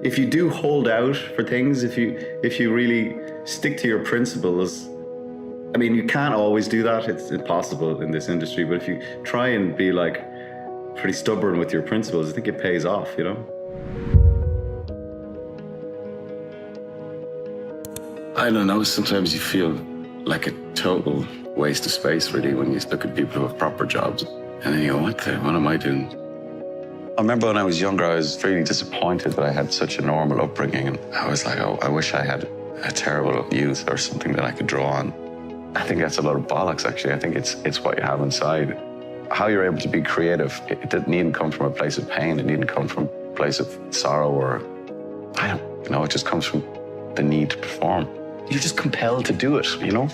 If you do hold out for things, if you really stick to your principles, I mean, you can't always do that. It's impossible in this industry. But if you try and be like pretty stubborn with your principles, I think it pays off, you know? I don't know, sometimes you feel like a total waste of space, really, when you look at people who have proper jobs. And then you go, what am I doing? I remember when I was younger, I was really disappointed that I had such a normal upbringing. And I was like, oh, I wish I had a terrible youth or something that I could draw on. I think that's a lot of bollocks, actually. I think it's what you have inside. How you're able to be creative, it needn't come from a place of pain. It needn't come from a place of sorrow or, I don't know, it just comes from the need to perform. You're just compelled to do it, you know?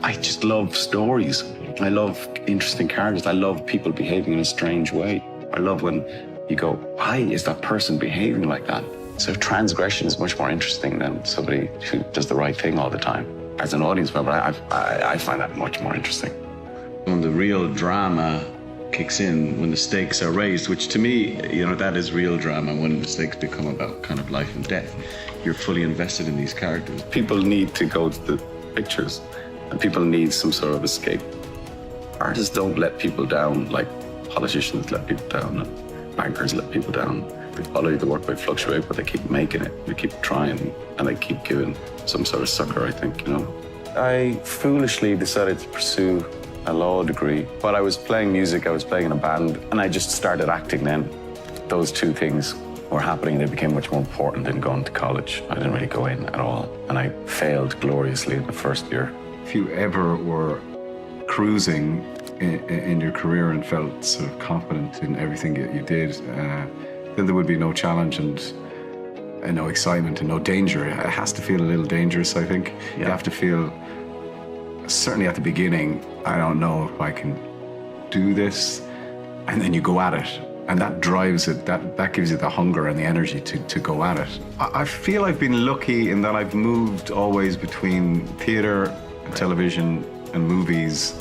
I just love stories. I love interesting characters. I love people behaving in a strange way. I love when you go, why is that person behaving like that? So transgression is much more interesting than somebody who does the right thing all the time. As an audience member, I find that much more interesting. When the real drama kicks in, when the stakes are raised, which to me, you know, that is real drama, when the stakes become about kind of life and death. You're fully invested in these characters. People need to go to the pictures, and people need some sort of escape. Artists don't let people down like politicians let people down, and bankers let people down. They follow the work, they fluctuate, but they keep making it. They keep trying, and they keep giving some sort of sucker, I think, you know. I foolishly decided to pursue a law degree. But I was playing music, I was playing in a band, and I just started acting then. Those two things were happening. They became much more important than going to college. I didn't really go in at all, and I failed gloriously in the first year. If you ever were cruising in your career and felt sort of confident in everything that you did, then there would be no challenge and no excitement and no danger. It has to feel a little dangerous, I think. Yeah. You have to feel, certainly at the beginning, I don't know if I can do this, and then you go at it. And that drives it, that gives you the hunger and the energy to go at it. I feel I've been lucky in that I've moved always between theatre and television and movies.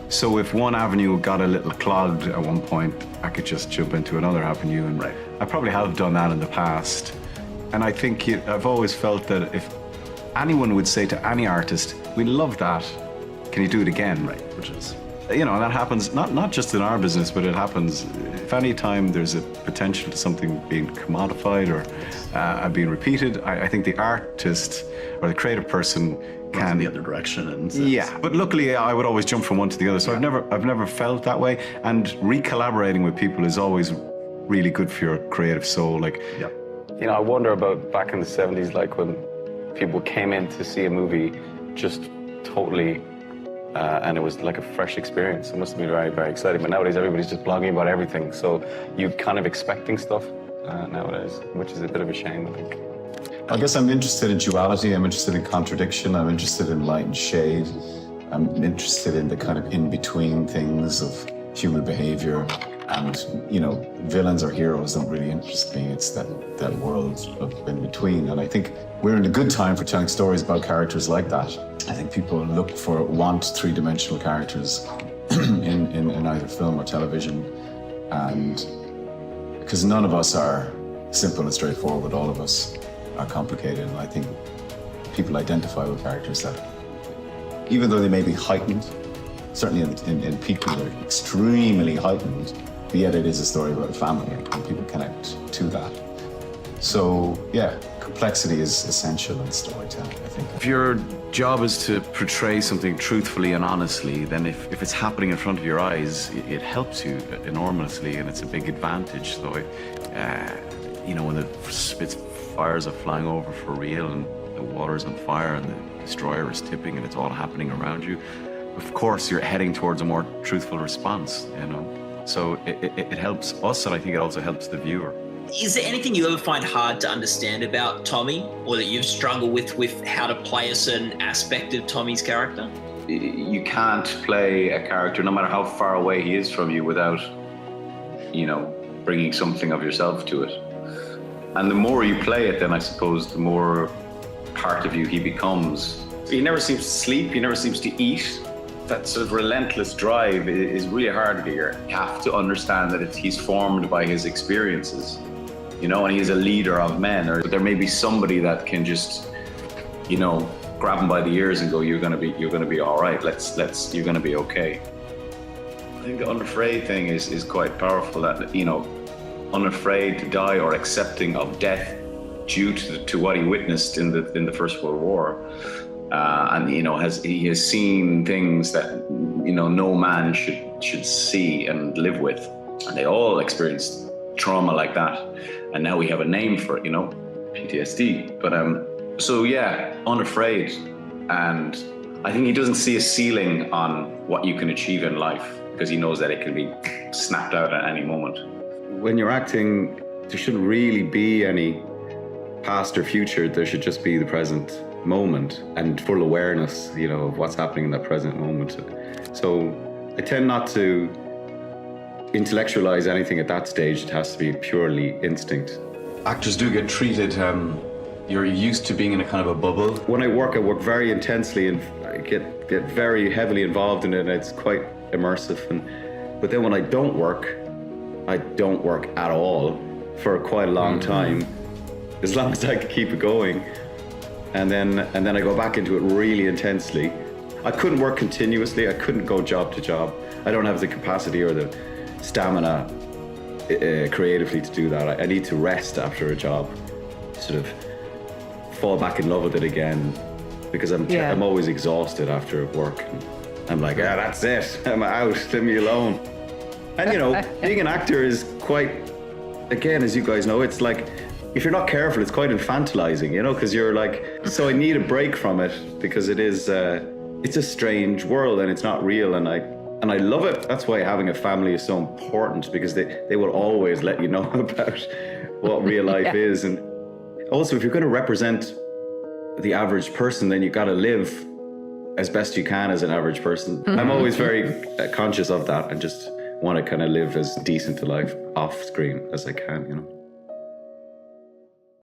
So if one avenue got a little clogged at one point, I could just jump into another avenue. And I probably have done that in the past. And I think I've always felt that if anyone would say to any artist, we love that, can you do it again? Which is, you know, that happens not just in our business, but it happens if any time there's a potential to something being commodified or being repeated. I think the artist or the creative person can in the other direction, and yeah. But luckily, I would always jump from one to the other. So I've never felt that way. And re-collaborating with people is always really good for your creative soul. Like, you know, I wonder about back in the 70s, like when people came in to see a movie just totally. And it was like a fresh experience. It must have been very, very exciting. But nowadays, everybody's just blogging about everything. So you're kind of expecting stuff nowadays, which is a bit of a shame, I think. I guess I'm interested in duality. I'm interested in contradiction. I'm interested in light and shade. I'm interested in the kind of in-between things of human behavior. And, you know, villains or heroes don't really interest me. It's that world of in-between. And I think we're in a good time for telling stories about characters like that. I think people want three-dimensional characters in either film or television. And because none of us are simple and straightforward, all of us are complicated. And I think people identify with characters that, even though they may be heightened, certainly in people they're extremely heightened, but yet it is a story about a family and people connect to that. So yeah, complexity is essential in storytelling, I think. If your job is to portray something truthfully and honestly, then if it's happening in front of your eyes, it helps you enormously, and it's a big advantage. So, you know, when the fires are flying over for real and the water's on fire and the destroyer is tipping and it's all happening around you, of course you're heading towards a more truthful response, you know. So it helps us, and I think it also helps the viewer. Is there anything you ever find hard to understand about Tommy, or that you've struggled with how to play a certain aspect of Tommy's character? You can't play a character, no matter how far away he is from you, without, you know, bringing something of yourself to it. And the more you play it, then I suppose the more part of you he becomes. He never seems to sleep, he never seems to eat. That sort of relentless drive is really hard here. You have to understand that he's formed by his experiences. you know, and he's a leader of men. Or there may be somebody that can just, you know, grab him by the ears and go, you're gonna be all right. You're gonna be okay. I think the unafraid thing is quite powerful. That, you know, unafraid to die or accepting of death due to what he witnessed in the First World War, and you know, he has seen things that, you know, no man should see and live with, and they all experienced trauma like that, and now we have a name for it, you know, PTSD. But so yeah, unafraid, and I think he doesn't see a ceiling on what you can achieve in life because he knows that it can be snapped out at any moment. When you're acting, there shouldn't really be any past or future. There should just be the present moment and full awareness, you know, of what's happening in that present moment. So I tend not to intellectualize anything at that stage. It has to be purely instinct. Actors do get treated, you're used to being in a kind of a bubble. When I work very intensely and I get very heavily involved in it, and it's quite immersive. But then when I don't work at all for quite a long time, as long as I can keep it going. And then I go back into it really intensely. I couldn't work continuously. I couldn't go job to job. I don't have the capacity or the stamina creatively to do that. I need to rest after a job, sort of fall back in love with it again, because I'm always exhausted after work. And I'm like, that's it. I'm out. Leave me alone. And you know, being an actor is quite, again, as you guys know, it's like, if you're not careful, it's quite infantilizing, you know, because you're like, so I need a break from it because it is, it's a strange world and it's not real, and I love it. That's why having a family is so important, because they will always let you know about what real life is. And also, if you're going to represent the average person, then you got to live as best you can as an average person. I'm always very conscious of that and just want to kind of live as decent a life off screen as I can, you know.